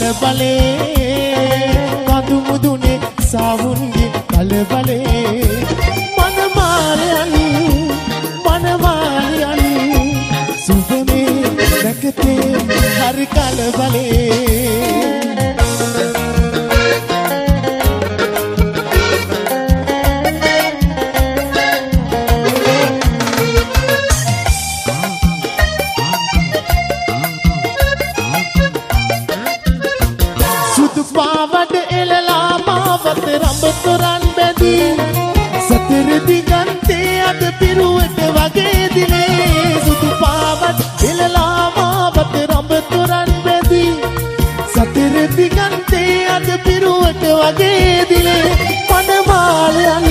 කලබලේ කඳු මුදුනේ සාවුන්ගේ කලබලේ මනමාලයන් සුබමේ රැකතේ හරි කලබලේ රඹතොරන් බැදී සතර දිගන්තේ අද පිරුවට වගේ දිනේ සුදු පාවත් එළලා මාවත රඹතොරන් බැදී සතර දිගන්තේ අද පිරුවට වගේ දිනේ මනමාලයන්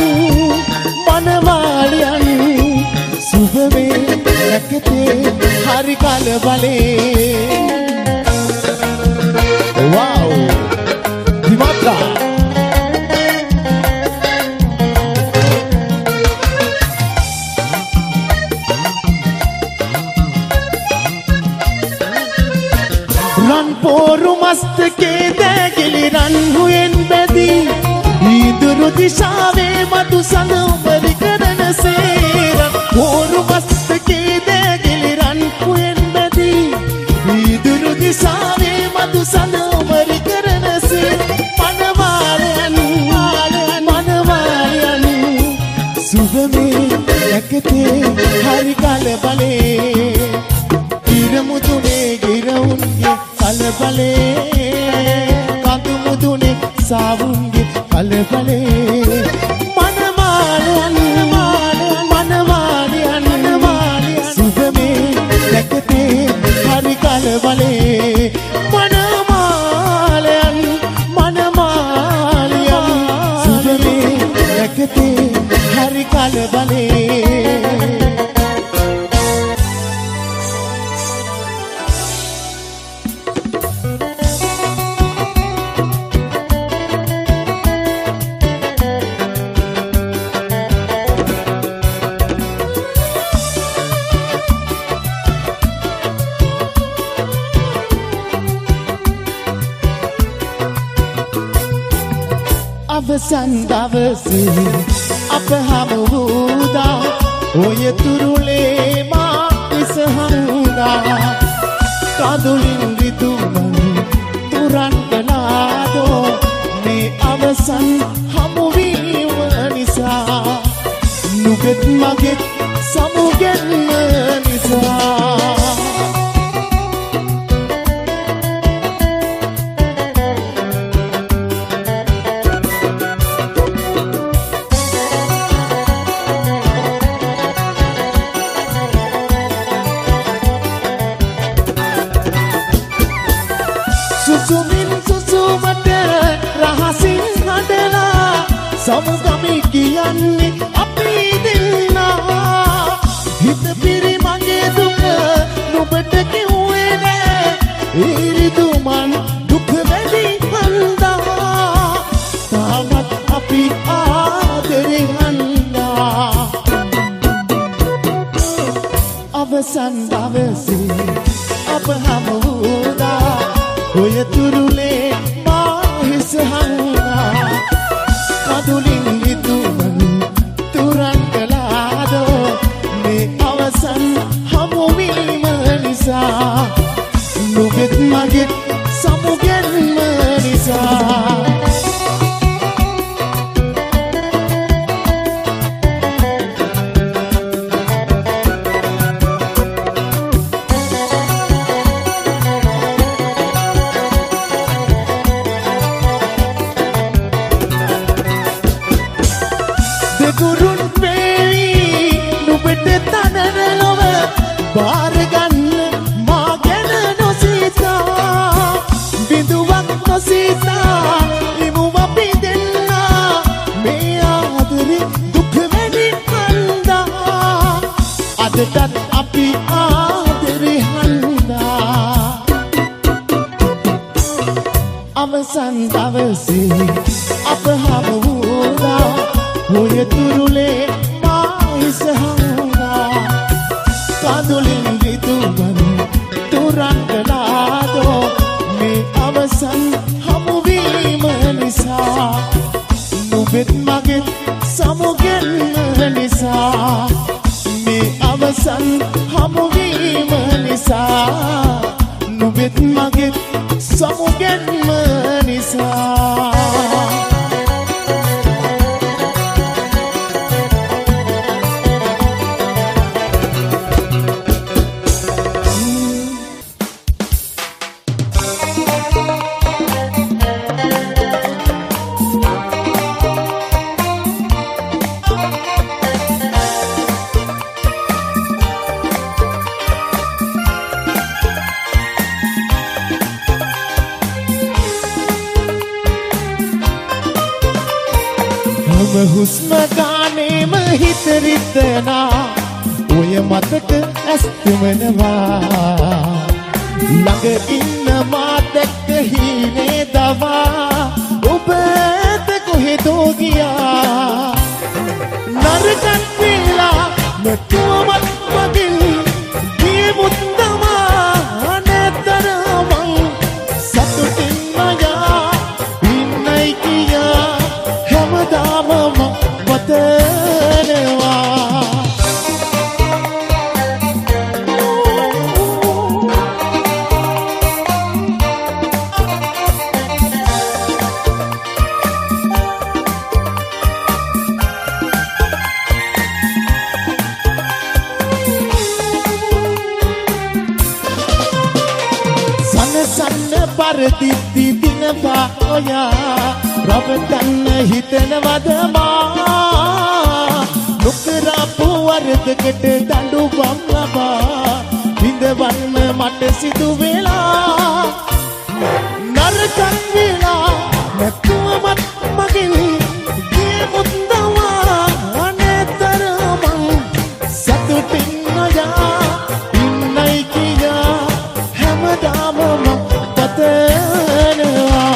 සුබමේ රැකතේ හරි කලබලේ වව් දිමාත්‍රා රන් පෝරු මස්තකේ දැගිලි රන් හුයෙන් බැදී ඊදුරු දිශාවේ මතු සඳ උමරි කරන සේරන් පෝරු මස්තකේ දැගිලි රන් හුයෙන් බැදී ඊදුරු දිශාවේ මතු සඳ උමරි කරන සේරන් මනමාලයන් සුබමේ රැකතේ හරි කලබලේ ඉරමුදුනේ ගිරවුන්ගේ කලබලේ කඳු මුදුනේ සාවුන්ගේ කලබලේ මනමාලයන් සුබමේ රැකතේ හරි කලබලේ මනමාලයන් සුබමේ රැකතේ හරි කලබලේ අවසන් දවසේ අප හමු වූදා ඔය තුරුලේ මා ඉසහමුදා කඳුලින් රිදුමන් තුරන් කළාදෝ මේ අවසන් හමුවීම නිසා නුගෙත් මගෙත් සමුගෙන්ම නිසා සුසුමින් සුසුමට රහසින් හදලා සමුගමි කියන්නේ අපි දෙන්නා හිත පිරි මගේ දුක නුඹට කිව්වේ නෑ ඊරිදුමන් දුක වැඩි හන්දා තාමත් අපි ආදරේ හන්දා අවසන් දවසේ අප හමු වූදා ඔය තුරුලේ මා හිසහංගා කඳුලින් රිදුමන් තුරන් කළාදෝ මේ අවසන් හමුවීම නිසා නුගෙත් මගෙත් සමුගෙන්ම නිසා ගුරුන් වේවි නුඹට තනන ලොව බාරගන්න මා ගැන නොසිතා බිඳුවක් නොසිතා ඉමුව අපි දෙන්නා මේ ආදරේ දුක වැඩි හන්දා අදටත් අපි ආදරේ හන්දා අවසන් දවසේ අප හමු වූදා ඔය තුරුලේ මා ඉසහංගා කඳුලින් රිදුමන් තුරන් කළාදෝ මේ අවසන් ආයිසන් හමුවීම නිසා නුඹෙත් මගෙත් සමුගැන්ම නිසා හුස්ම ගානේම හිත රිදෙනා ඔය මතක ඇස් තුමනවා ළඟ ඉන්න මා දැක්ක හීනේ දවා ඔබ ඇත කොහෙදෝ ගියා නරකත් වෙලා නැතුවමත් මගින් ගියේ මුත්තමා නැතරම සතුටින් මයා ඉන්නයි කියා හැමදාම වතනවා සන්න පරදිත්ති දිනවා ඔයා රබතන්න හිතනවද මා නොකරපු වරදකට දඬුවම් ලබා විඳවන්න මට සිදු වෙලා නරකක් වෙලා නැතුවමත් මගෙන් ගියේ මුත්තමා නැතරම සතුටින් නොයා ඉන්නයි කියා හැමදාම පතනවා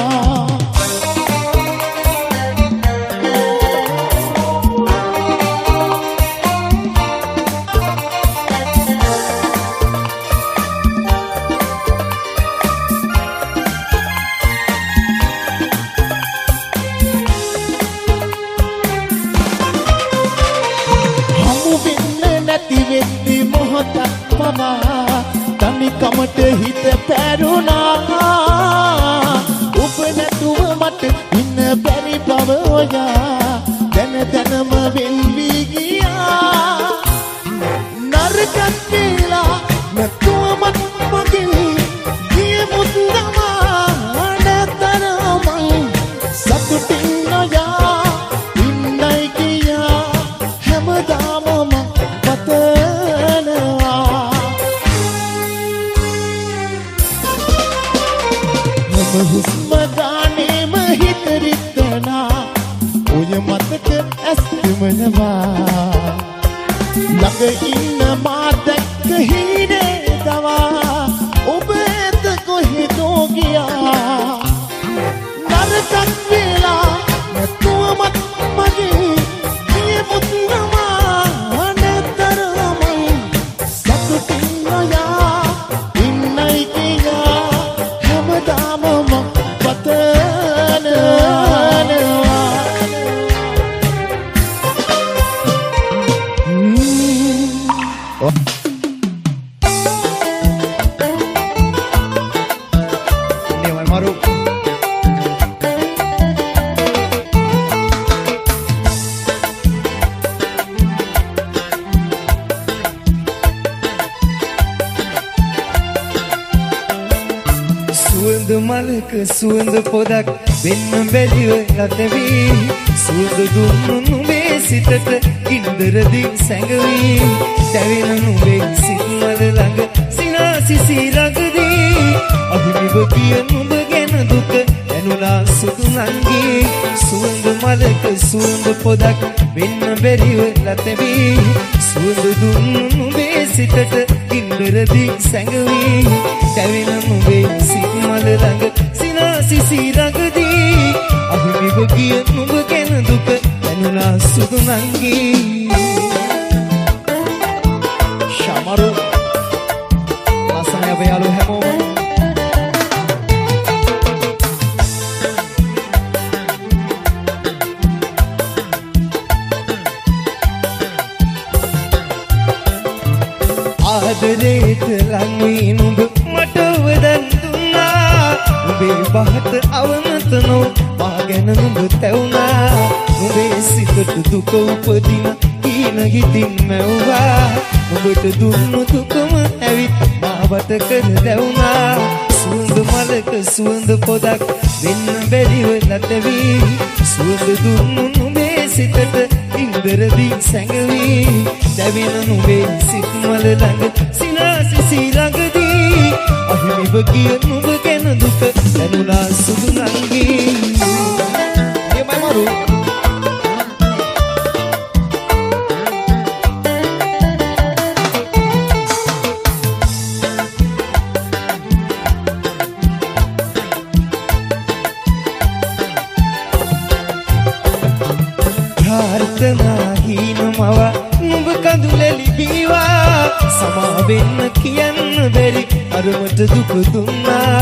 වෙද්දි මොහොතක් පවා තනිකමට හිත පැරුණා ඔබ නැතුව මට ඉන්න බැරි බව ඔයා දැන දැනම වෙන් වී ගියා නරකක් කියලා නැතුවමත් මගෙන් ගියේ මුත්තමා නැතරම සතුටින් නොයා ඉන්නයි කියා හැමදාම හුස්ම ගානේම හිත රිදෙනා ඔය මතක ඇස් තුමනවා ළඟ ඉන්න මා දැක්ක හීනේ දවා ඔබ ඇත කොහෙදෝ ගියා නරකක් වෙලා නැතුවමත් මගේ ගියේ මුත්තමා නැතරම සතුටින් නොයා ඉන්නයි කියා හැමදාම මලක සුවඳ පොදක් වෙන්න බැරිව යතවී සුවඳ දුන්නු නුඹේ සිතට ඉන්දරදී සැඟවී දැවෙන නුඹේ සිත්මල ළඟ සිනාසිසි රඟදී අහිමිව ගිය නුඹ ගැන දුක දැනුණා සුදු නංගී සුවඳ මලක සුවඳ පොදක් වෙන්න බැරිව යතවී සුවඳ දුන්නු නුඹේ සිතට ඉන්දරදී සැඟවී දැවෙන නුඹේ සිත්මල ළඟ සිනාසිසි රඟදී අහිමිව ගිය නුඹ ගැන දුක දැනුණා සුදු නංගී ශමරු ලස්සන අපේ යාළුවෝ හැමෝම ආදරේට ලං වී නුඹ මට වදන් දුන්නා නුඹේ බහට අවනත නො මා ගැන නුඹ තැවුනා නුඹේ සිතට දුක උපදින කීන හිතින් මැව්වා නුඹට දුන්නු දුකම ඇවිත් මාවට කර දැවුනා සුවඳ මලක සුවඳ පොදක් වෙන්න බැරිව නැතවි සුවඳ දුන්නු නුඹේ සිතට ඉන්දරදී සැඟවි දැවෙන නුඹේ සිත් මල ළඟ සිනාසිසි ළඟදී අහිමිව ගිය නුඹ ගැන දුක දැනුණා සුදු නංගී එමයි මරු හිනමව නුඹ කඳුලැලි බීවා සමා වෙන්න කියන්න බැරි අරමට දුක දුන්නා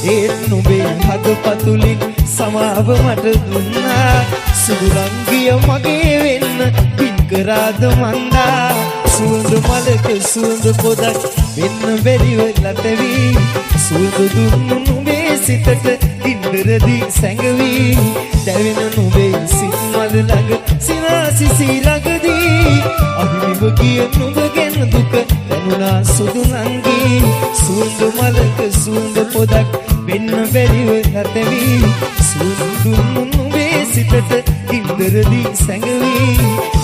ඒත් නුඹේ හදපතුලින් සමාව මට දුන්නා සුදු රංගිය මගේ වෙන්න පින් කරාද මන්දා සුවඳ මලක සුවඳ පොදක් වෙන්න බැරිව නැතවි සුවඳ දුන්නු නුඹේ සිතට ඉන්දරදී සැඟවි දැවෙන නුඹේ සිත් මල ළඟ සිනාසිසි ළඟදී අහිමිව ගිය නුඹ ගැන දුක දැනුණා සුදු නංගී සුවඳ මලක සුවඳ පොදක් වෙන්න බැරිව නැතවි සුවඳ දුන්නු නුඹේ සිතට ඉන්දරදී සැඟවි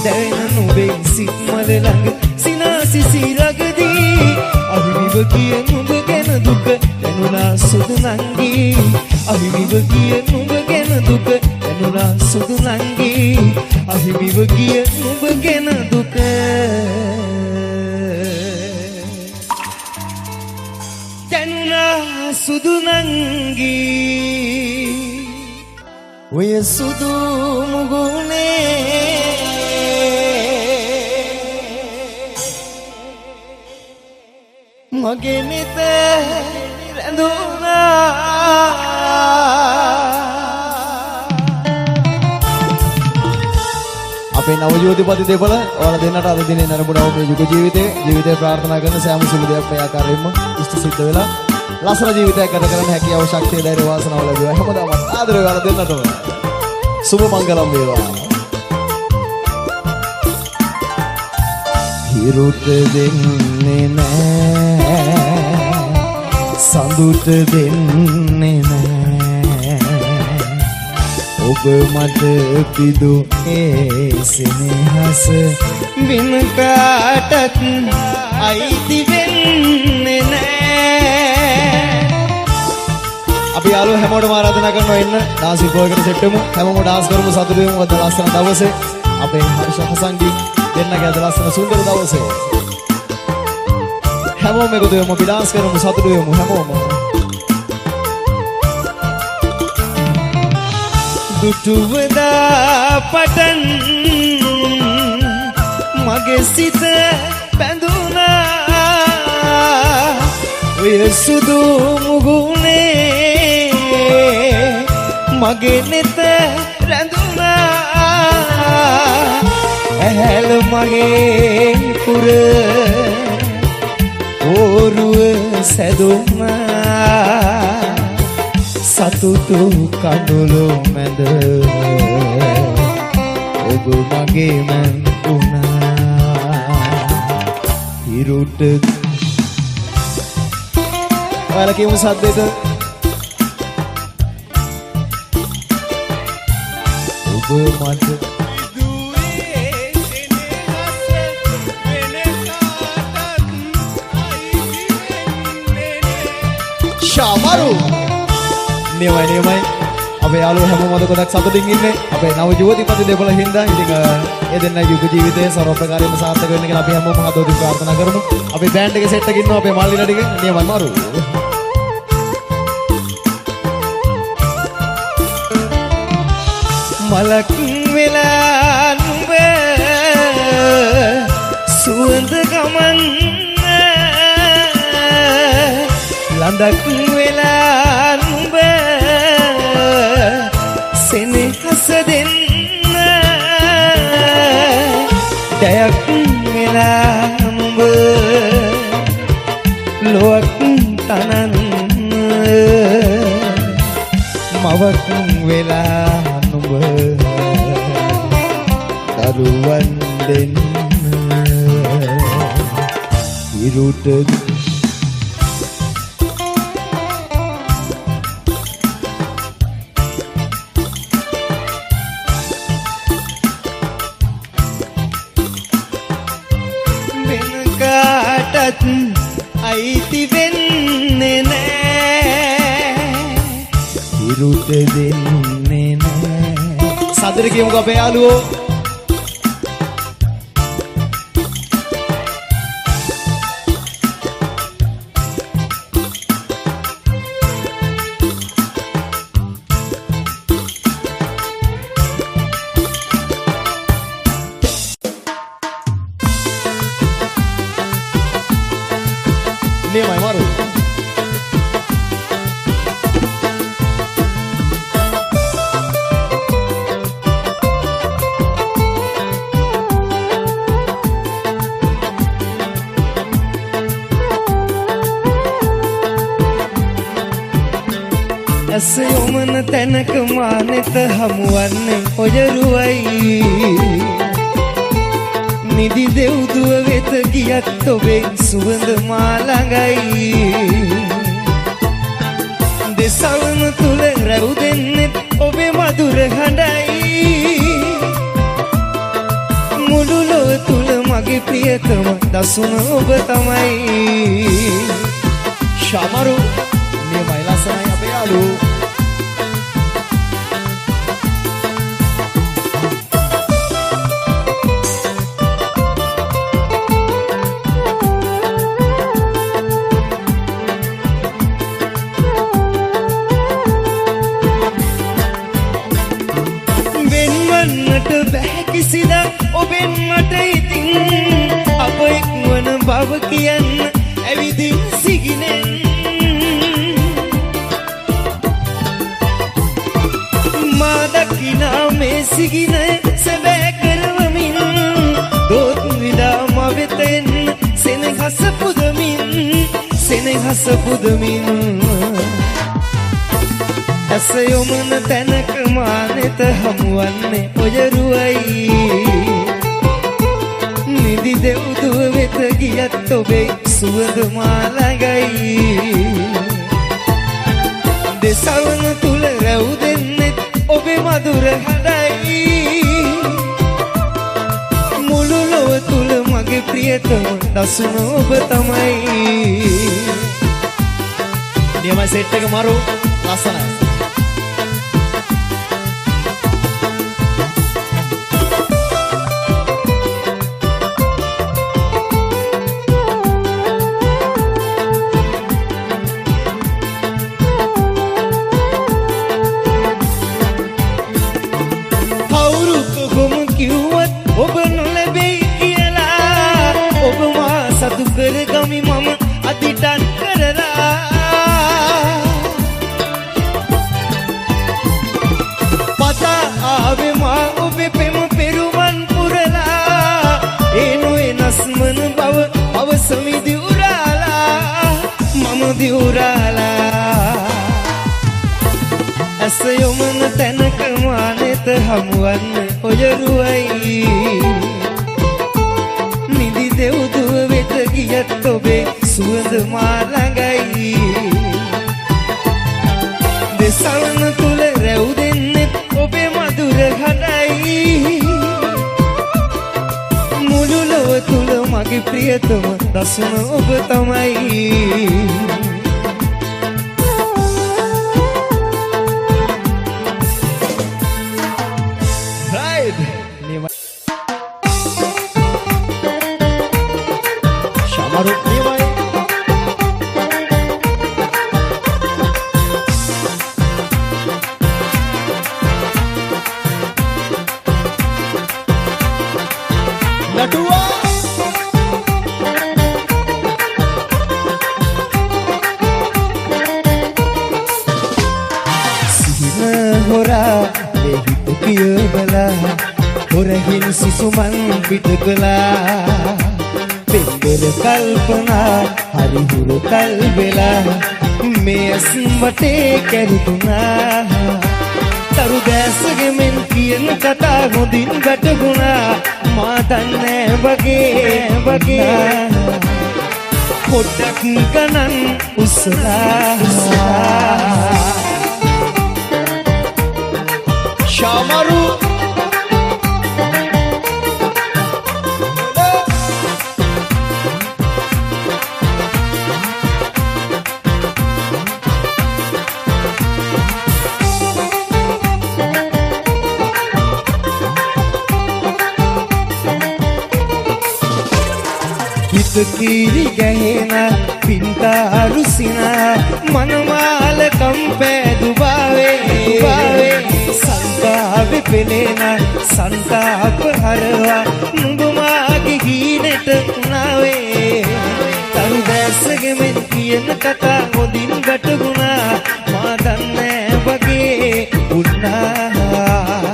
දැවෙන නුඹේ සිත් මල ළඟ සිනාසිසි ළඟදී අහිමිව ගිය නුඹ ගැන දුක දැනුණා සුදු නංගී අහිමිව ගිය නුඹ ගැන දුක දැනුණා සුදු නංගී අහිමිව ගිය නුඹ ගැන දුක දැනුණා සුදු නංගී ඔය සුදු මුගුනේ මගේ නිත රැඳුණා අපේ නවජෝතිපති දෙපළ ඔයාලා දෙන්නට අද දිනේ නරඹුණා මේ යුග ජීවිතේ ප්‍රාර්ථනා කරන සෑම සුළු දෙයක් මේ ආකාරයෙන්ම ඉෂ්ට සිද්ධ වෙලා ලස්සන ජීවිතයක් ගත කරන්න හැකියාව ශක්තිය ධෛර්ය වාසනාව ලැබුවා හැමදාම ආදරේ ඔයාලා දෙන්නටම සුබ මංගලම් වේවා හිරුට දෙන්නේ නෑ සඳුට දෙන්නේ නෑ ඔබ මට පිදු ඒ සෙනෙහස බින කාටත් අයිති වෙන්නේ නෑ අපි යාළුවෝ හැමෝටම ආරාධනා කරනවා එන්න ඩාන්ස් ප්‍රෝග්‍රෑම් සෙට් එකමු හැමෝම ඩාන්ස් කරමු සතුටු වෙමු අද ලස්සන දවසේ අපේ හර්ෂ හසන්ගේ දෙන්නගේ අද ලස්සන සුන්දර දවසේ හැමෝම එකතු වෙමු අපි ඩාන්ස් කරමු සතුටු වෙමු හැමෝම දුටුවදා පටන් මගේ සිත බැඳුනා ඔය සුදු මුගුනේ මගේ නෙත රැඳුනා ඇහැල මගේ පුර ඕරුව සැදුනා සතුටු කඳුළු මැද ඔබ මගේ මන් වුණා හිරුට ඔයාලා කියමු සද්දෙට ඔබ මට ශාමරු නියමයි අපේ යාළුවෝ හැමෝම අද ගොඩක් සතුටින් ඉන්නේ අපේ නව ජෝතිපති දෙපළ හින්දා ඉතින් ඒ දෙන්නගේ යුග ජීවිතයේ සර්වප්‍රකාරයෙන්ම සාර්ථක වෙන්න කියලා අපි හැමෝම හදවතින් ප්‍රාර්ථනා කරමු අපේ බෑන්ඩ් එකේ සෙට් එකේ ඉන්නවා අපේ මල්ලිලා ටික නියමයි මාරු මලක් වෙලා නුඹ සුවඳ ගමන් ලඳක් වෙලා නුඹ සෙනෙහස දෙන්න දයක් වෙලා නුඹ මවක් තනන්න මවක් වෙලා නුඹ දරුවන් දෙන්න ඉරුට අයිති වෙන්නේ නෑ ඉරුට දෙන්නේ නෑ සාදර කියමුකෝ අපේ යාළුවෝ නියමයි මාරු ඇස යොමන තැනක මානෙත හමුවන්නේ ඔයරුවයි නිදි දෙව්දුව වෙත ගියත් ඔබේ සුවඳ මා ළඟයි දෙසවන තුල රැව් දෙන්නෙත් ඔබේ මధుර හඬයි මුළු ලොව තුල මගේ ප්‍රියතම දසුන ඔබ තමයි ශාමරු නියමයි ලස්සනයි අපේ යාළුවෝ කිසිදා ඔබෙන් මට ඉතින් අප එක්වන බව කියන්න ඇවිදින් සිගිනෙන් මා දකිනා මේ සිගින සැබෑ කරවමින් දොත් විඩා ම වෙත එන්න සෙනෙහස පුදමින් ඇස යොමන තැනක මානෙත හමුවන්නේ ඔයරුවයි නිදි දෙව්දුව වෙත ගියත් ඔබේ සුවඳ මා ළඟයි දෙසවන තුල රැව් දෙන්නෙත් ඔබේ මధుර හඬයි මුළු ලොව තුල මගේ ප්‍රියතම දසුන ඔබ තමයි නියමයි සෙට් එක මාරු ලස්සනයි ඔබ නොලැබෙයි කියලා ඔබ මා සතු කරගමි මම අදිටන් කරලා පතා ආවේ මා ඔබේ පෙම පෙරුමන් පුරලා ඒ නොවෙනස් මන බව අවසමි දිවුරාලා මම දිවුරාලා ඇස යොමන තැනක මානෙත හමුවන්නේ ඔයරුවයි නිදි දෙව්දුව වෙත ගියත් ඔබේ සුවඳ මා ළඟයි දෙසවන තුල රැව් දෙන්නෙත් ඔබේ මధుර හඬයි මුළු ලොව තුල මගේ ප්‍රියතම දසුන ඔබ තමයි ශාමරු නියමයි නටුවා සිහින හොරා දෙහිත පියවලා හොරහින් සුසුමන් පිට කළා පෙම්බර කල්පනා හරි හුරු කල් වෙලා මේ අස්වටේ කැරුතුනා තරු දැසගේ මෙන් කියන කතා හොඳින් වැටුණා මා දන්නේ වගේ පොඩ්ඩක් ගණන් උස්සලා ශාමරු කීරි ගැහෙන පින්තාරුසින මනමාල කම්පැදුබාවේ සංකාවෙ පෙනෙන සංතාප හරවා නුඹමාගේ හීනෙට උනාවේ තරු දැසගේ මෙන් කියන කතා හොඳින් වැටුණා මා දන්නේ වගේ උන්නා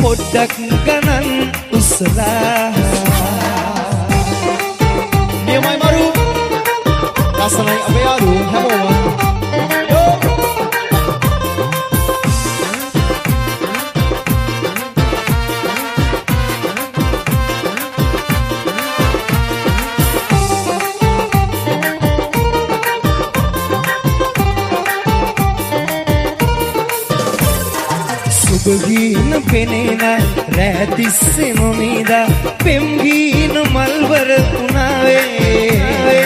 පොඩ්ඩක් ගණන් උස්සලා නියමයි මරු ලස්සනයි අපේ යාළුවෝ හැමෝම සුබගීන පෙනෙන රැතිස්සේ නොනිදා පෙම්ගීන මල්වර උනාවේ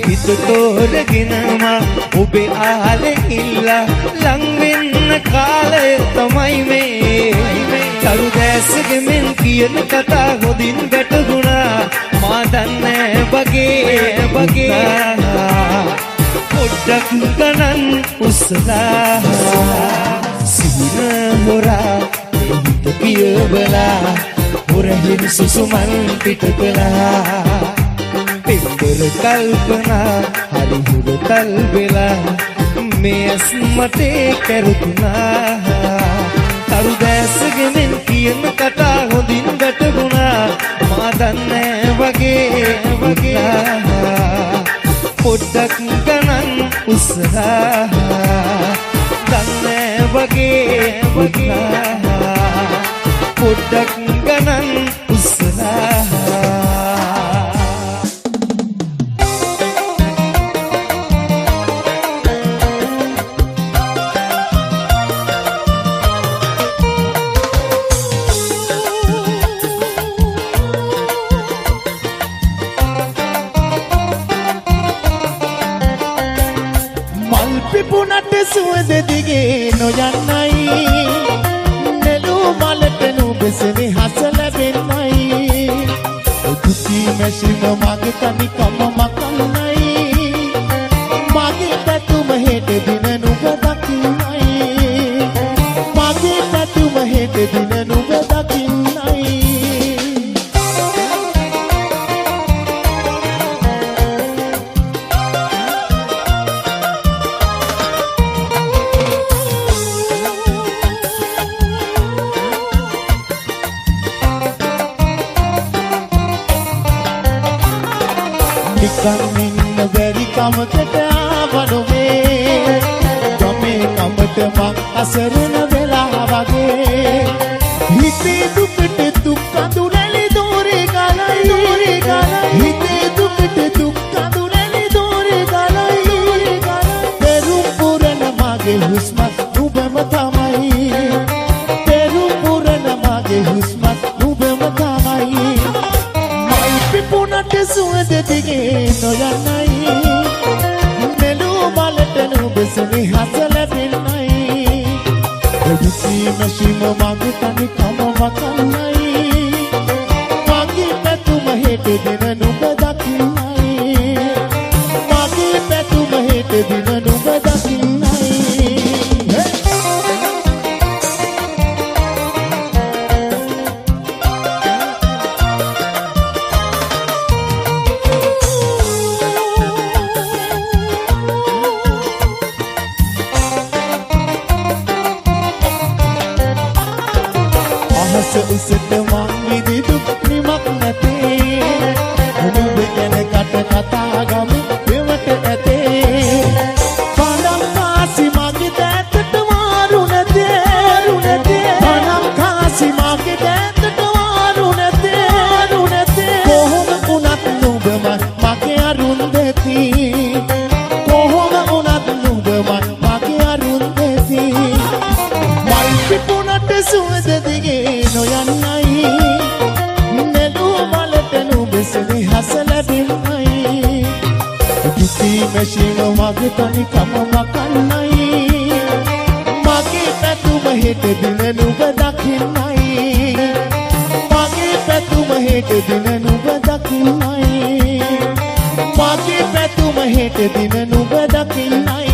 හිත තෝරගෙනම ඔබේ ආලේ ඉල්ලා ලං වෙන්න කාලය තමයි මේ තරු දැසගේ මෙන් කියන කතා හොඳින් වැටුණා මා දන්නේ වගේ පොඩ්ඩක් ගණන් උස්සලා සිහින හොරා හිත පියවලා හොරහින් සුසුමන් පිට කළා පෙම්බර කල්පනා හරි හුරුතල් වෙලා මේ අස්මතේ කැරුතුනා තරු දැසගේ මෙන් කියන කතා හොඳින් වැටුණා මා දන්නේ වගේ පොඩ්ඩක් ගණන් උස්සලා දන්නේ වගේ පොඩ්ඩක් ගණන් උස්සලා පිපුණට සුවඳ දිගේ නොයන්නයි නෙළු මලට නුඹසෙනි හස ලැබෙන්නයි දුකී මැසිම මගේ තනිකම මකන්නයි මගේ පැතුම හෙට දින නුඹ දකින්නයි මගේ පැතුම හෙට දින නුඹ දකින්නයි නිකන් ඉන්න බැරි කමකට ආවනොමේ ගමේ කමට මං අසරණ වෙලා වගේ හිතේ දුකට දුක් අඳුරලි දෝරේ ගලයි හිතේ දුකට දුක් අඳුරලි දෝරේ ගලයි පෙරුම් පුරන මගේ හුස්මත් නුඹම තමයි පෙරුම් පුරන මගේ හුස්මත් නුඹම තමයි පිපුණට සුවඳ දිගේ නොයන්නයි නෙළු මලට නුඹසෙනි හස ලැබෙන්නයි දුකී මැසිම මගේ තනිකම වකන්නයි මගේ පැතුම හෙට දින නුඹ දකින්නයි මගේ පැතුම හෙට දින නුඹ දකින්නයි උසට මං විදි දුක් නිමක් නැතේ කට කතා ගමු වෙවට ඇතේ පණම් කාසි මගේ දැතට මාරු නැතේ පණම් කාසි මගේ දැතට මාරු නැතේ කොහොම වුණත් නුඹම මගේ අරුන්දති කොහොම වුණත් නුඹම මගේ අරුන්දති මල් පිපුණට සුවඳ දිගේ නොයන්නයි නෙළුව මලට නුඹසනේ හස ලැබෙන්නයි දුකී මැෂින මගේ තනිකම මකන්නයි මගේ පැතුම හෙට දින නුඹ දකින්නයි මගේ පැතුම හෙට දින නුඹ දකින්නයි මගේ පැතුම හෙට දින නුඹ දකින්නයි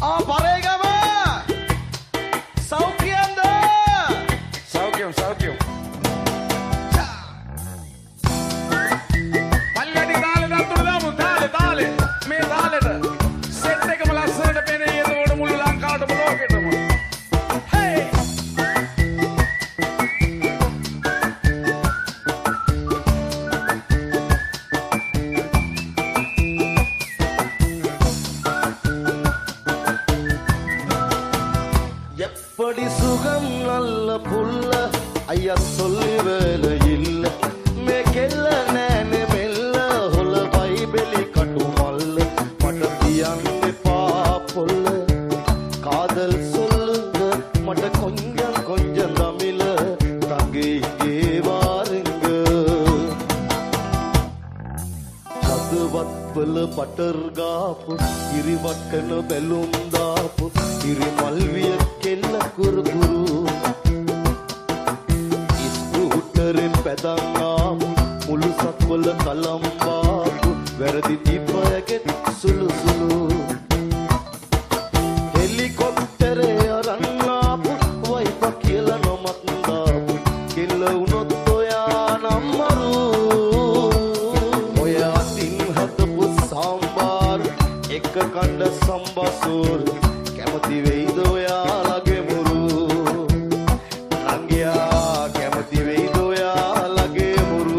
පරේගම සෞඛ්‍යම්ද? සෞඛ්‍යම් සෞඛ්‍යම්. පල්ලඩි තාලේ දත්තුර දාමු තාලේ මේ තාලෙට සෙට් එකම ලස්සනට පෙනේ එතකොට මුළු ලංකාවටම ලෝකෙටම. හේ எப்படி சுகம் நல்ல புல்ல ஐயா சொல்லி வேலை இல்ல மேக்கெல்ல நேனு மெல்ல ஹொல பைபெலி கட்டுமல்ல மடத்தியன்னு பாப்புல்ல காதல் சொல்லுங்க மட கொஞ்சம் கொஞ்சம் தமிழ தங்கி இங்கே வாருங்க සදවත්වල පටර් ගාපු ඉරිවට්ටන බැලුම් දාපු ඉරිමල්විය කෙල්ල කුරුකුරු ඉස්කූටරෙන් පැදන් ආපු මුළු සත්වල කලම් බාපු වැරදි දීපයගෙත් සුළු සුළු හෙලිකොප්ටරේ අරන් ආපු වයිප කියලා නොමත් දාපු කෙල්ල වුණොත් ඔයා නම්මරු එක කණ්ඩ සම්බසූර් කැමති වෙයිද ඔයාලගේ මුරු නංගයා කැමති වෙයිද ඔයාලගේ මුරු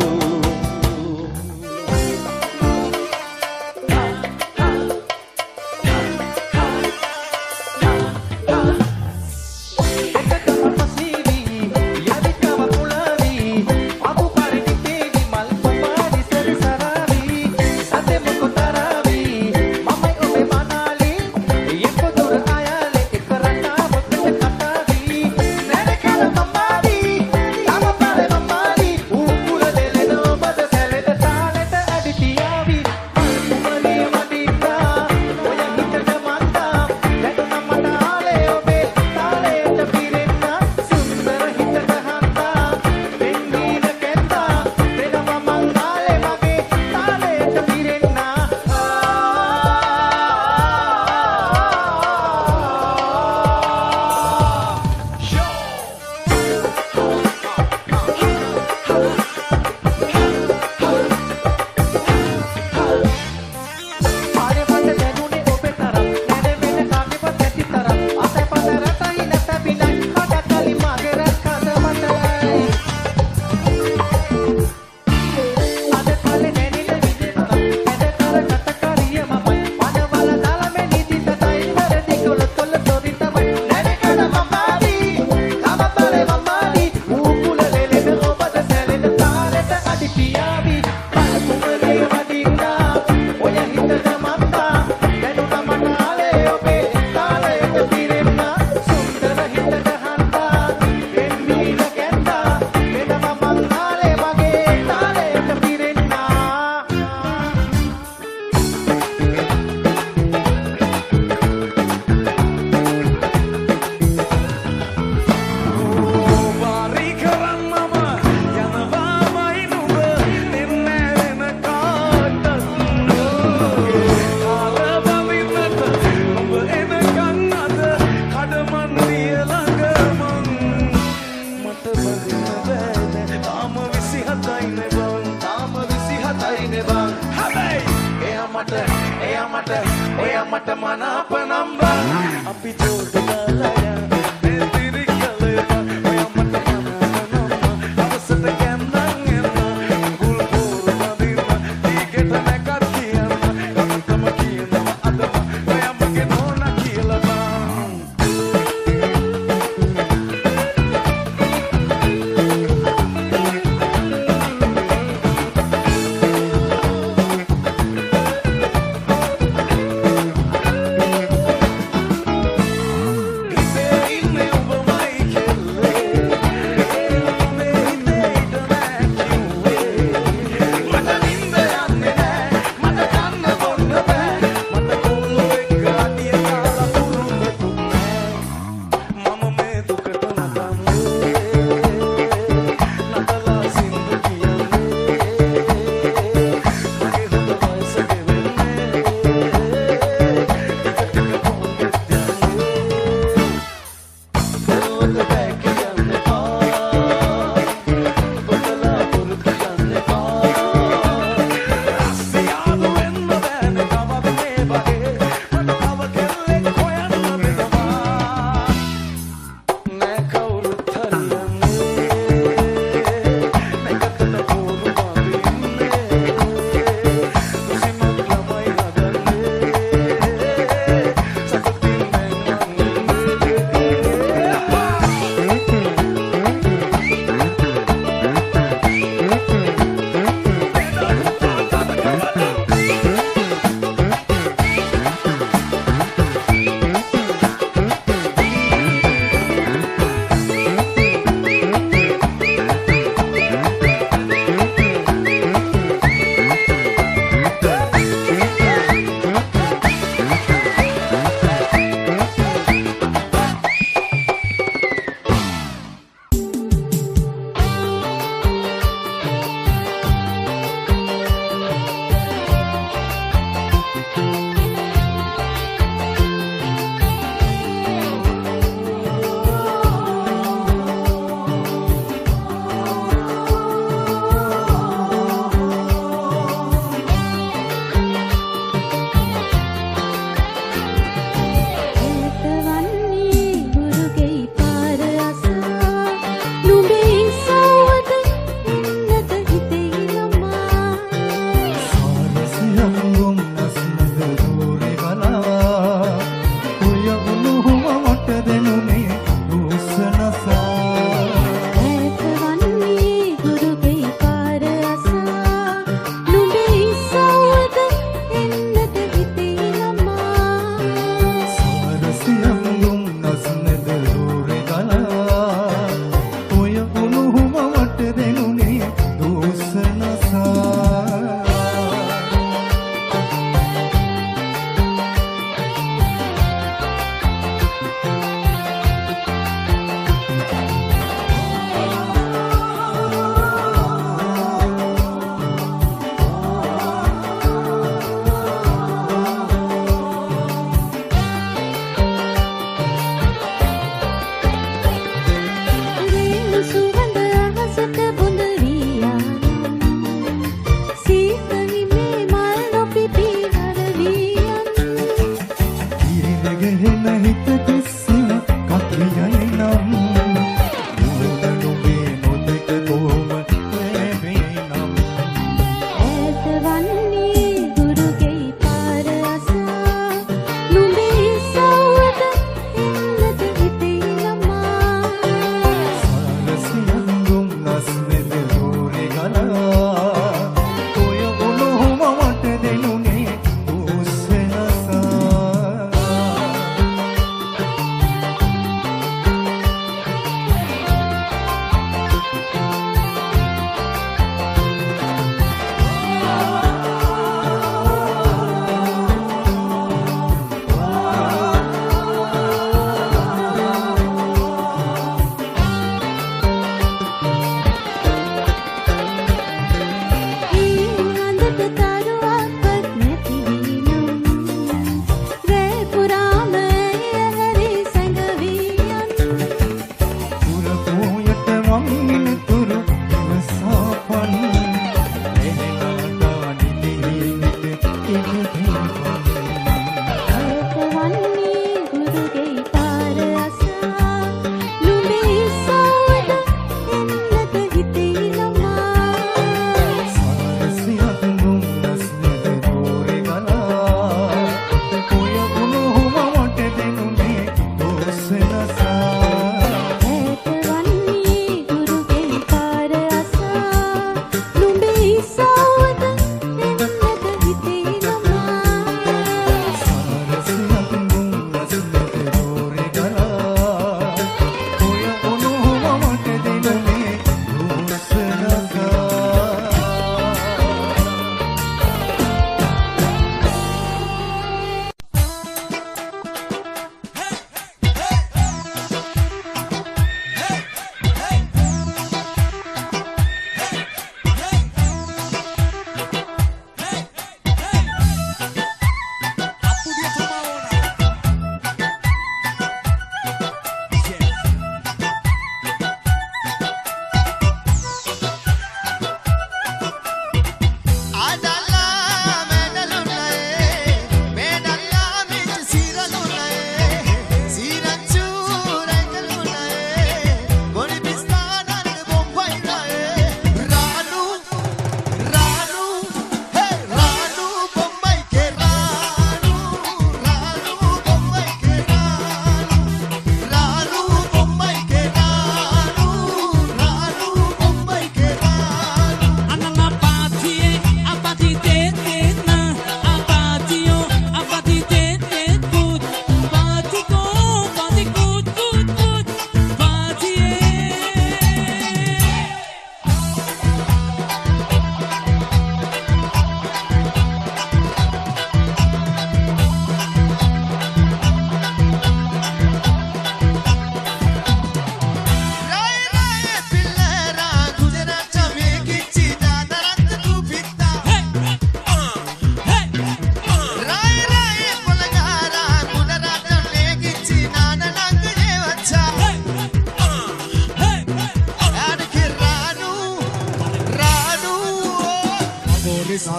මට මනාප නම්බා අපි ජෝඩලා මේ තිරිකලේ ඔය මට මනාප නම්බා අවසත කැන්නන් එන්න ගුල් පොර බදින්න ටිකෙට නැකත් කියන්න ගමතම කියනවා අදම ඔය මගේ නෝනා කියලා බං Hey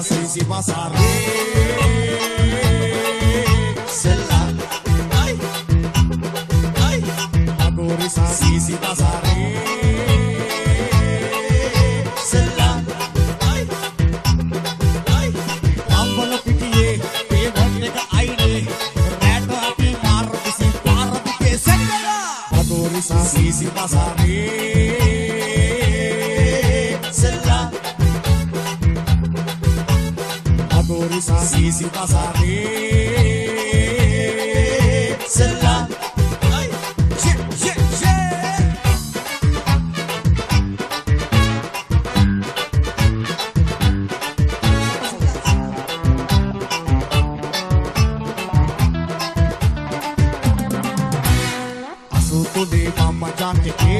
Sisi Pasare Sella Ay Ay Agorisa Sisi Pasare Sella Ay Ay Ambala pitiye pe bhanne ka aine Rato api mar kisi par ke Sella Agorisa Sisi Pasare Sisi Pasare Sella Ay Asuto de mama jante ke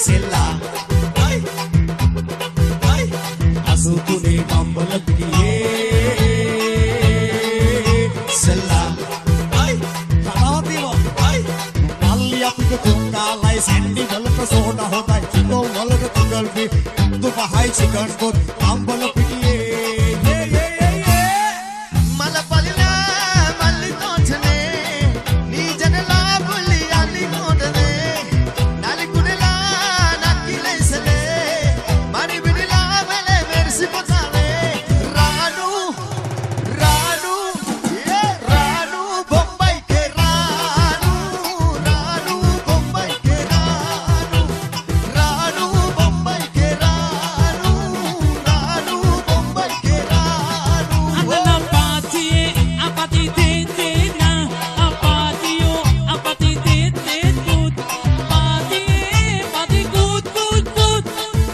Sella Ay Ay Asuto de mama piye Sella Ay Kadatiwa Ay Nalli apike tunga lai sandi walaka soda hota chilo walaka tugalbi tupa hai chicken kot ambala piye Malapalila malli totne ni janala bulli ali modne nali kunela nakile sele mani binila mele mersi potale ranu ranu ye ranu bombay ke ranu ranu bombay ke ranu ranu bombay ke ranu ranu bombay ke ranu Andala patiye apati te te na apatio apati te te good patiye pati good good good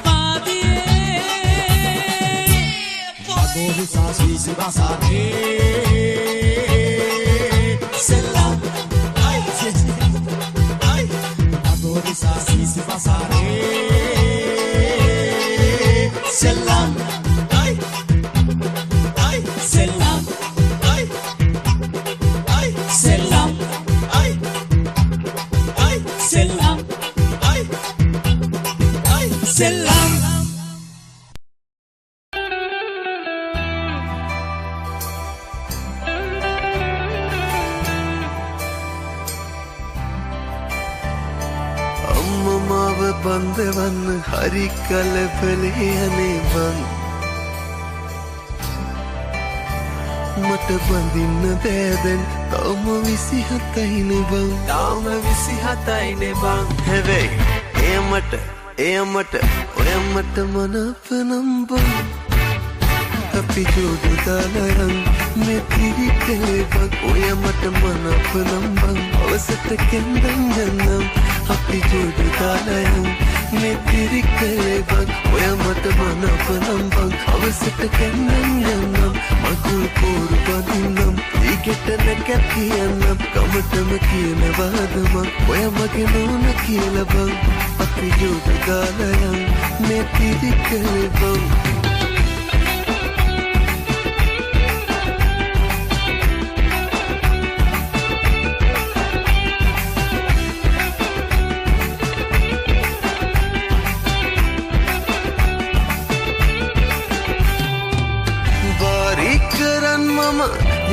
patiye Agori sa Sisi Pasare Sella Ay Ay Agori sa Sisi Pasare Sella Ay Ay Sella Ay Ay Sella Ay Ay Sella Ay Ay Sella බන්දවන්න හරි කලබලේ යන්නේ බං මට බඳින්න බෑදැන් තවම 27යිනේ බං තවම 27යිනේ බං හැබැයි එයමට ඔය මට මනපනම් බං අපි ජෝඩු දාලා යන් මේ තිරිකලේ බං ඔය මට මනපනම් බං අවසට කෙන්දන් යන්නම් අපි ජෝඩු දාලා යන් මේ තිරිකලේ බං ඔය මට මනපනම් බං අවසට කෙන්දන් යන්නම් මගුල් පෝරු බඳින්නම් ඊගෙට නැකත් කියන්නම් කමටම කියනවාද මං ඔය මගේ නෝන කියලා බං අපි ජෝඩු දාලා යන් මේ තිරිකලේ බං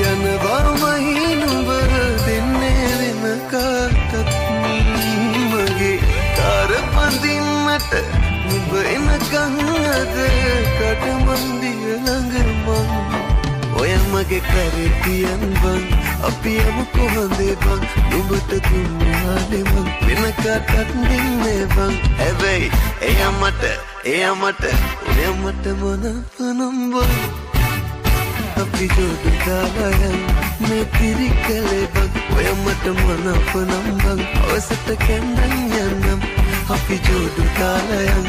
යනවා මහිනුව දෙන්නේ වෙන කාටත් මගේ කාර පඳින්නට නුඹ එනකන් අද කටමන්දිය ළඟ මං ඔය මගේ කරේ තියන් බං අපි යමු කොහොඳේ බං නුඹට දුන්නානේ මං වෙන කාටත් දෙන්නේ බං හැබැයි එයමට ඔය මට මොනපනම් බං අපි ජෝඩු දාලා යන් මේ තිරිකලේ බං ඔය මට මනපනම් බං අවසට කැන්දන් යන්නම් අපි ජෝඩු දාලා යන්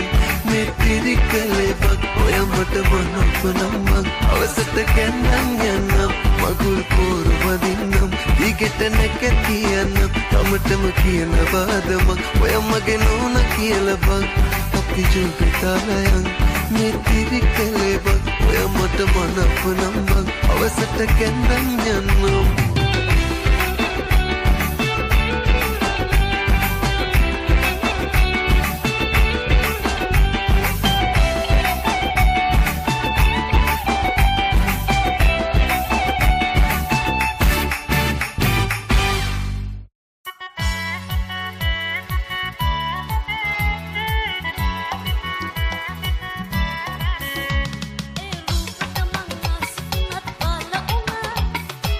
මේ තිරිකලේ බං ඔය මට මනපනම් බං අවසට කැන්දන් යන්නම් මගුල් පෝරු වදින්නම් ඊගෙට නැකත් කියන්නම් තමටම කියනවාද මං ඔය මගේ නෝන කියලා බං අපි ජෝඩු දාලා යන් මේ තිරිකලේ බං ඔය මට මනපනම් බං අවසට කැන්දන් යන්නම්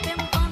Pempan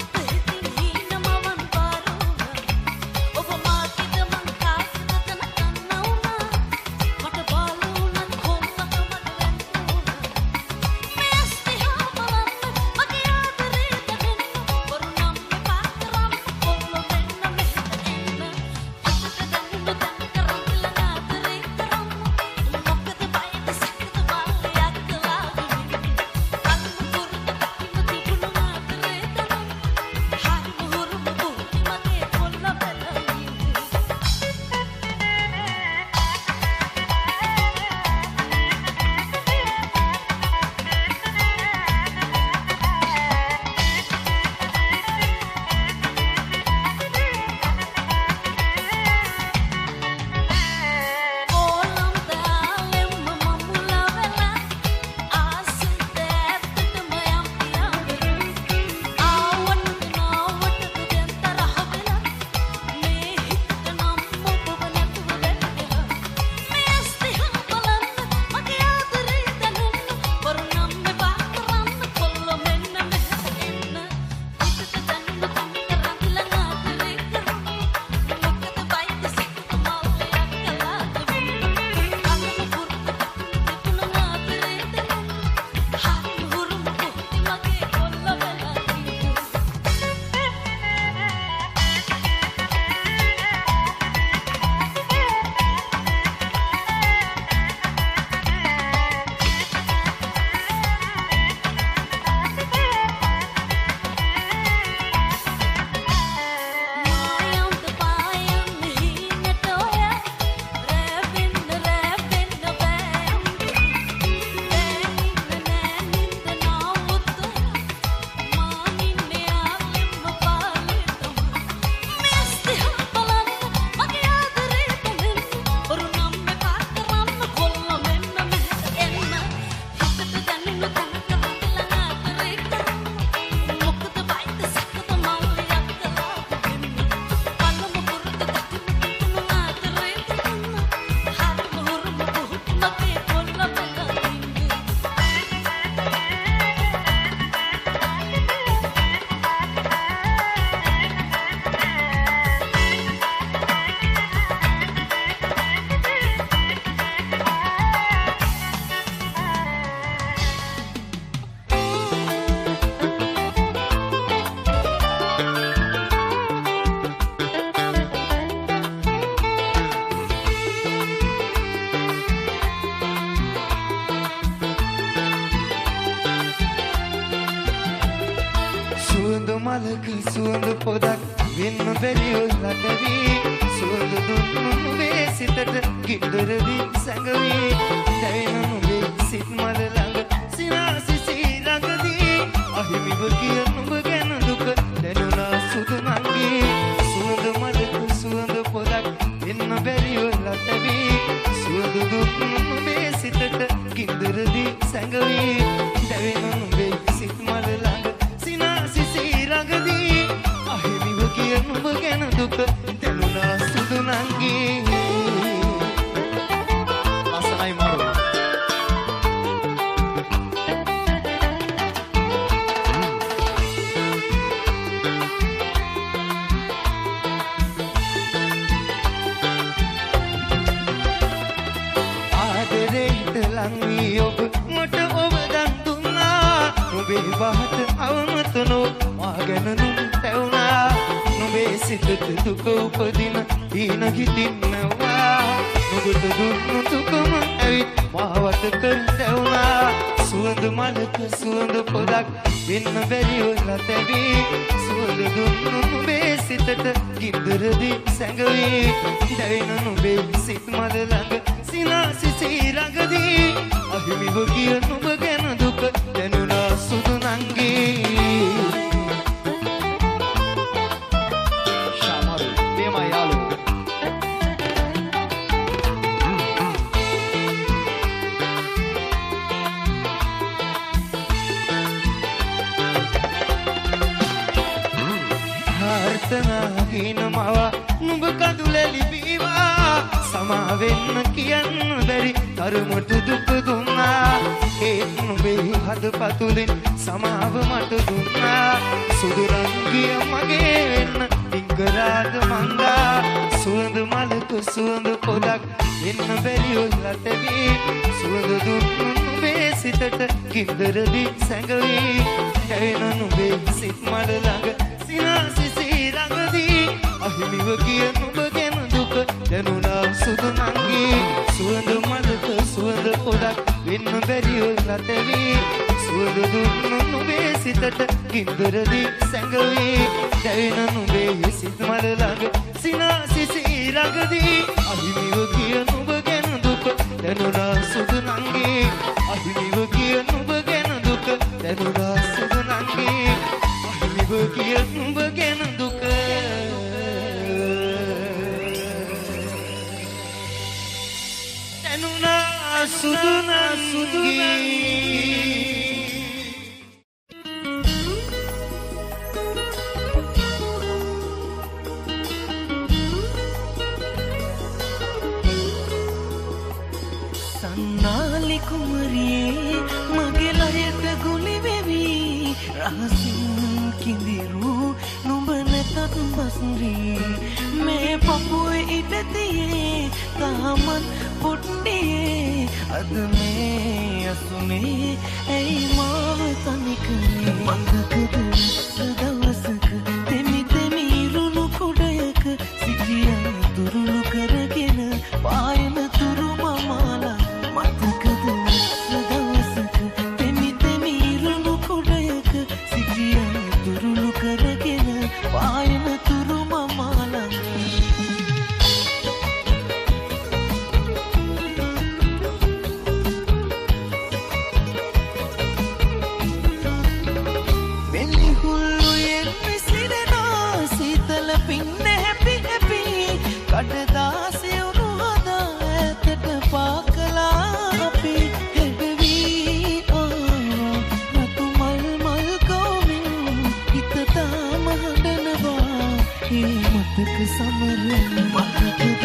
සුවඳ මලක සුවඳ පොදක් වෙන්න බැරි ඔලටවි සුවඳ දුන්නු නුඹේ සිතට ගින්දරදී සැඟවි දැවෙන නුඹේ සිත් මල ළඟ සිනාසිසී ළඟදී අහිමිව කිය නුඹ ගැන දුක දැනුණා සුදු නංගී සුවඳ මලක සුවඳ පොදක් වෙන්න බැරි ඔලටවි සුවඳ දුන්නු නුඹේ සිතට ගින්දරදී සැඟවි දැවෙන නුඹේ සිත් මල ළඟ සිනාසිසී ළඟදී අහිමිව කිය නුඹ ගැන දුක දැනුණා සුදු නංගී ලස්සනයි මාරු ආදරේට ලං වී ඔබ මට ඔබ දන් දුන්නා නුඹේ බහට අවමතනෝ මා ගැන නුඹ තැවුණා නුඹේ සිතට දුක උපදින දීන හිතින්නවා නුඹට දුන්නු දුකම ඇවිත් මාවට කර තැවුණා සුවඳ මලක සුවඳ පොදක් වෙන්න බැරි ඔලා තැවි සුවඳ දුන්නු නුඹේ සිතට ගින්දරදී සැඟවි දැවෙන නුඹේ සිත් මල ළඟ සිනාසිසී ළඟදී අහිමිව කිය නුඹ ගැන දුක දැනුණා සුදු නංගී ශාමාරු තේමයි යාළුවෝ හර්තනාගීන මවා නුඹ කඳුලැලි බීවා සමා වෙන්න කියන්න බැරි තරමට දුක දුන්නා ඒත් නුඹේ හදපතුලින් සමාව මට දුන්නා සුදු රංගිය මගේ වෙන්න පිංගරාද මංගා සුවඳ මලක සුවඳ පොදක් වෙන්න බැරි ඔලටවි සුවඳ දුන්නු නුඹේ සිතට ගින්දරදී සැඟවි දැවෙන නුඹේ සිත් මල ළඟ සිනාසිසී ළඟදී අහිමිව කිය නුඹ ගැන දුක දැනුණා සුදු නංගී සුවඳ මලක සුවඳ පොදක් වෙන්න බැරි ඔලටවි සුවඳ දුන්නු නුඹේ සිතට ගින්දරදී සැඟවි දැවෙන නුඹේ සිත් මල ළඟ සිනාසිසී ළඟදී අහිමිව කිය නුඹ ගැන දුක දැනුණා සුදු නංගී අහිමිව කිය නුඹ ගැන දුක දැනුණා සුදු නංගී අහිමිව කිය නුඹ ගැන දුක දැනුණා සුදු නංගී සන්නාලි කුමරියේ මගේ ලයට ගුලි වෙවි රහසින් කිඳිරු නුඹ නැතත් බස්රී මේ පපුවේ ඉඩතියේ තාමත් පොට්ටියේ අද මේ අසුනේ ඇයි මාව තනිකනේ මංගකද දවසක තෙමි තෙමි ඉරුණු කුඩයක සිටියන දුරුළු කරගෙන පායන තුරු මමාලා මතකද දවසක තෙමි තෙමි ඉරුණු කුඩයක සිටියන දුරුළු කරගෙන පායන තුරු මමාලා කඩදාසි උරුහදා ඇතට පාකලා අපි හෙඩවී නතු මල් මල් කෝමින් හිත තාම හඬනවා ඒ මතක සමරන මතකද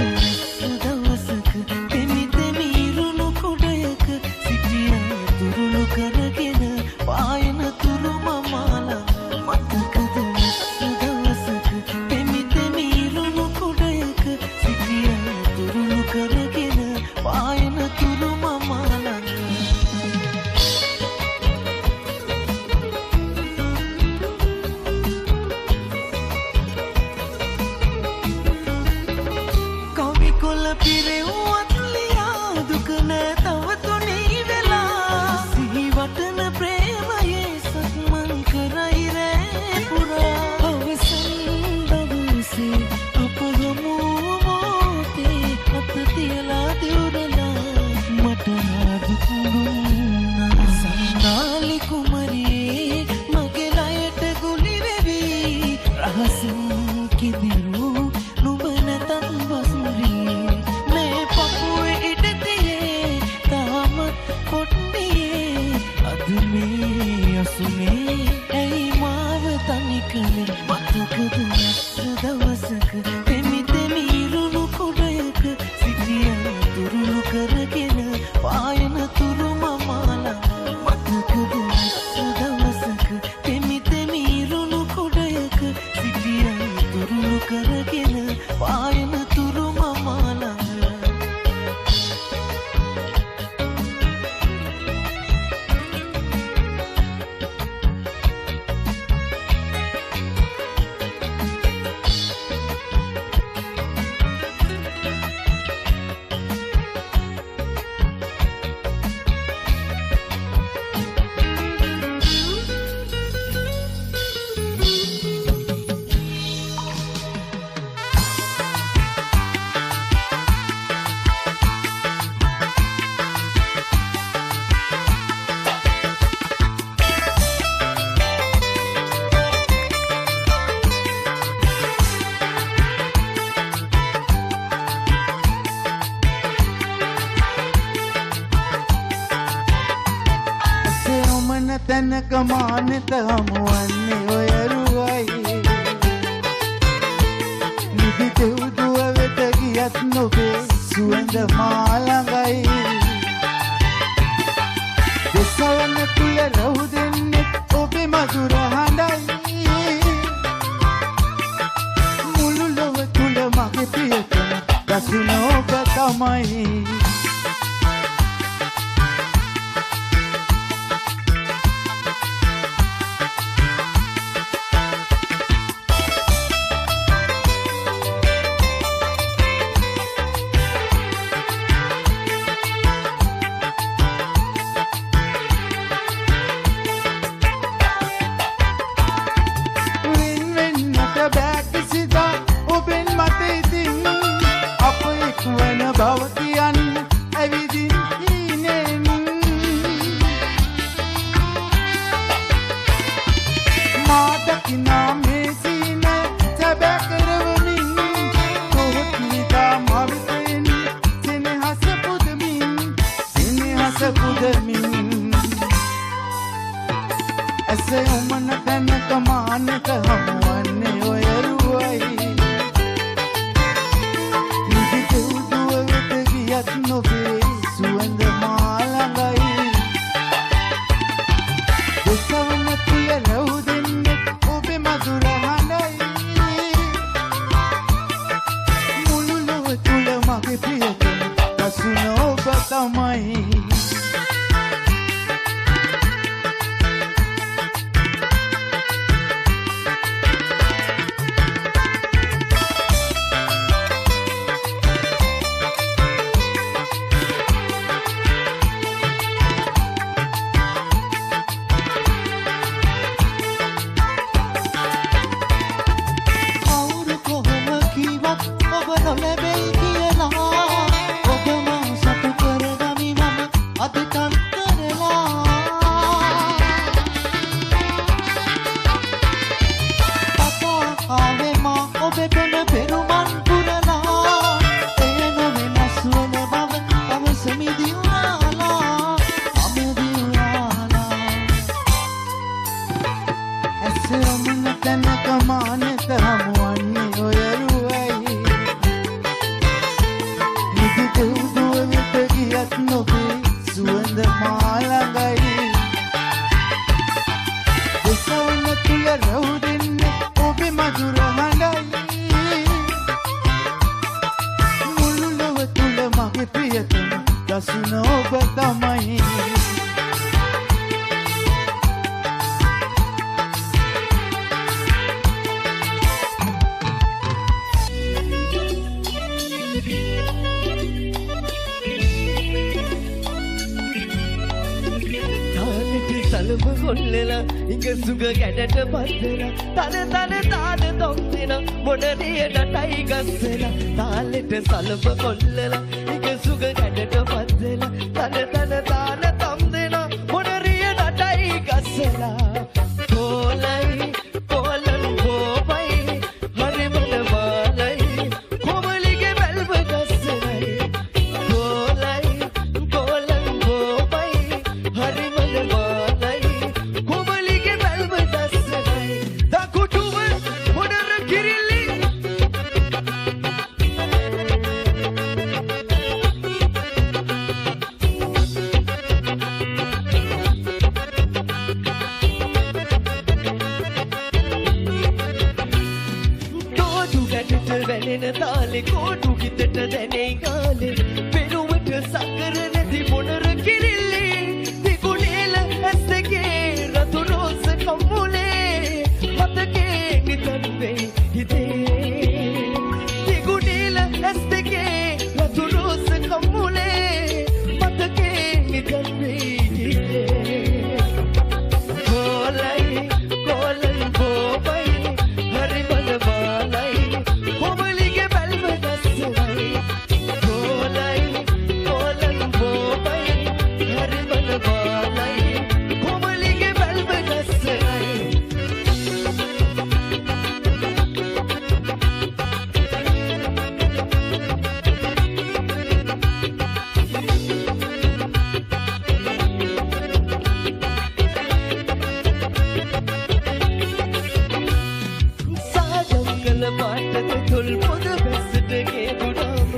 දවසක තෙමි තෙමි ඉරුණු කුඩයක සිටියන දුරුළු කරගෙන පායන තුරු මමාලා මතකද දවසක තෙමි තෙමි ඉරුණු කුඩයක සිටියන දුරුළු කරගෙන පායන තුරු මමාලා කලේ මතකද නැස්ස දවසක තෙමි තෙමි ඉරුණු කුඩයක සිටියන තුරුළු කරගෙන පායන තුරු මමාල මතකද නැස්ස දවසක තෙමි තෙමි ඉරුණු කුඩයක සිටියන තුරුළු කරගෙන පායන තුරු මමාල තැනක මානෙත හමුවන්නේ ඔය රුවයි නිදි දෙව්දුව වෙත ගියත් නොබේ සුවඳ මා ළඟයි දෙසවන තුල රහු දෙන්නේ ඔබේ මధుර හඬයි මුළු ලොව තුල මගේ ප්‍රියතම දසුන ඔබ තමයි Kutu ගැලෙන තාලේ කෝටු හිතට දැනේ ගාලේ පෙනුමට සකර නැති මොනර කිරිල්ලේ තිගුණේල ඇස් දෙකේ රතු රෝස කම්මුලේ මතකේ නිතන් වෙයි හිතේ තිගුණේල ඇස් දෙකේ රතු රෝස කම්මුලේ මතකේ නිතන් වෙයි හිතේ කොලයි කොලයි බෝබයි හරි බලබාලයි කොමලිගේ බැල්ම දැස්සයි කොලයි කොලයි බෝබයි හරි බලබාලයි කොමලිගේ බැල්ම දැස්සයි සාජංගල පාටක තුල් පොද බැස්සට ගේදුනාම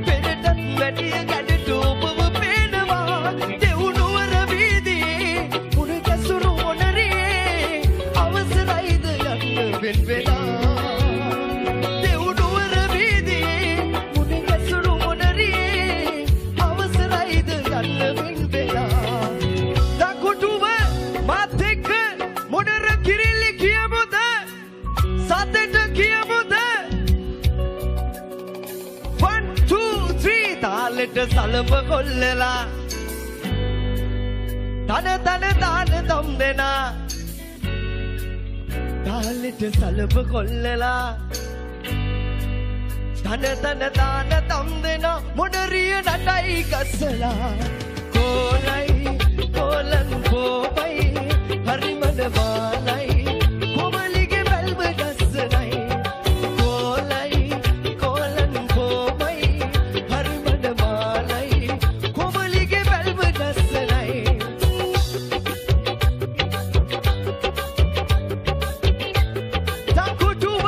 පෙරටත් වැඩිය ගැඩට ඔබව පේනවා දෙවුනුවර වීදියේ මුණ ගැසුණු මොනරියේ අවසරයිද යන්න වෙන් වෙලා දෙවුනුවර වීදියේ මුණ ගැසුණු මොනරියේ අවසරයිද යන්න වෙන් වෙලා දකුටුව මාත් එක්ක මොනර කිරිල්ලි කියමුද සතට කියමුද 1 2 3 තාලෙට සලප කොල්ලලා තන තන දාන දම් දෙනා තාලෙට සලප කොල්ලලා තන තන දාන දම් දෙනා මොනරිය නටයි ගස්සලා කොලයි කොලන් බෝබයි හරිමද බාලයි කොමලිගේ බැල්ම දැස්සනයි කොලයි කොලන් බෝබයි හරිමද බාලයි කොමලිගේ බැල්ම දැස්සනයි දකුටුව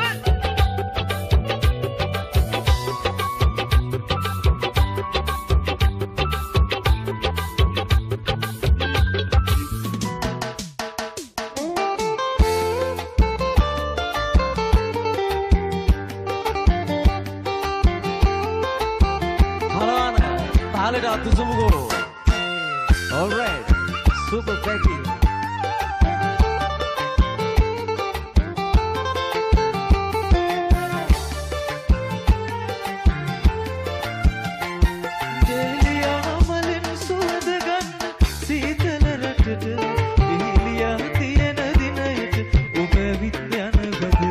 Halana, tahaleta atuzumugo. All right, super Becky. දෙලියාමලෙන් සුවඳ ගන්න සීතල රටට ඉහිලියා තියෙන දිනයට ඔබ විත් යන බද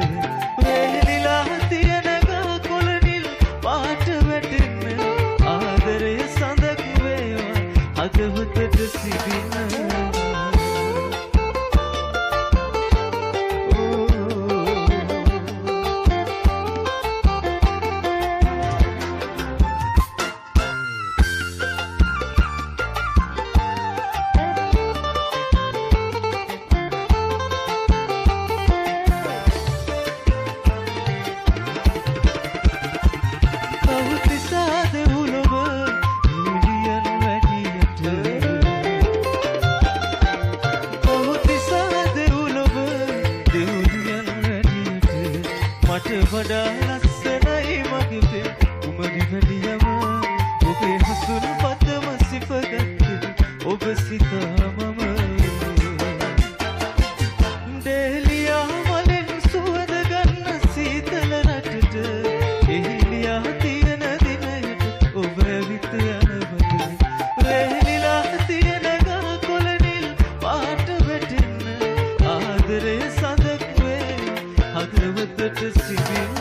වෙහෙලිලා තියෙන ගහ කොළනිල් පාට වැටෙන්න ආදරය සඳක් වේවා හදවතට සිටින කවුතිසාද උලොව නිලියන් වැඩියට කවුතිසාද උලොව දෙව්දියන් වැඩියට මට වඩා ලස්සනයි මගේ පෙම් උමරි වැඩියම ඔබේ හසුන් පතම සිපගත්තේ ඔබ සිතා මම දෙලියා මලෙන් සුවඳ ගන්න සීතල රටට එහිලියා තියෙන දිනයට ඔබ විත් යන බද වෙහෙලිලා තියෙන ගහ කොළනිල් පාට වැටෙන්න ආදරය සඳක් වේ හදවතට සිටින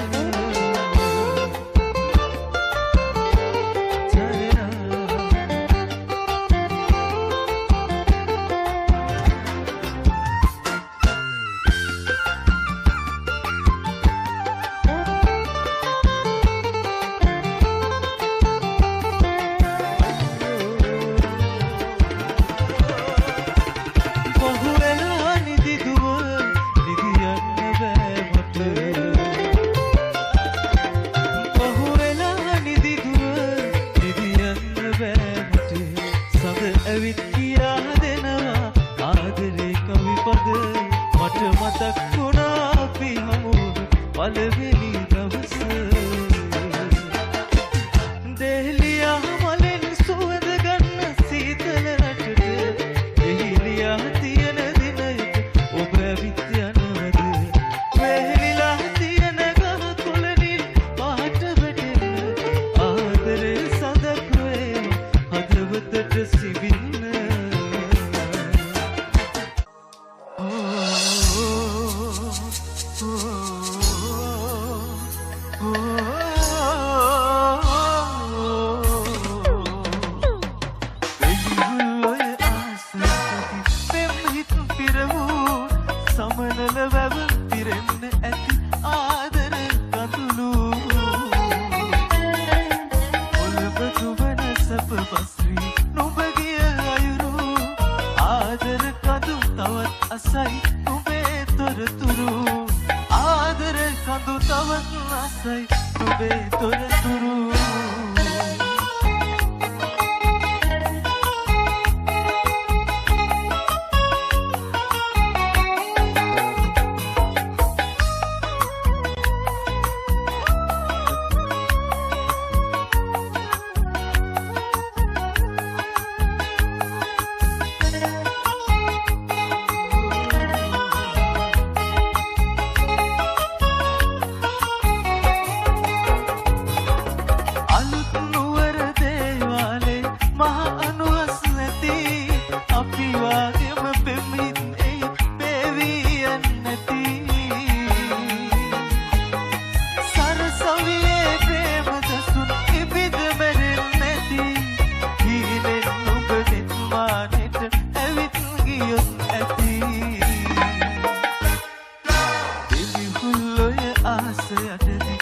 පහුවෙලා නිදි දුව නිදි යන්න බෑ මට පහුවෙලා නිදි දුව නිදි යන්න බෑ මට සඳ ඇවිත් කියා දෙනවා ආදරේ කවි පද මට මතක් වුණා අපි හමු පළවෙනි දවස ඇවිත් යනවද වෙහෙලිලා තියෙන ගහ කොළනින් පාට වැටෙන ආදරේ සඳක් වේ හදවතට සිවින්න සමනල වැව පිරෙන්න ඇති ආදර කඳුළු ඔලබ දුවන සැප බස්රි නුඹ ගිය අයුරු ආදර කඳු තවත් අසයි නුඹේ තොරතුරු ආදර කඳු තවත් අසයි නුඹේ තොරතුරු I say I did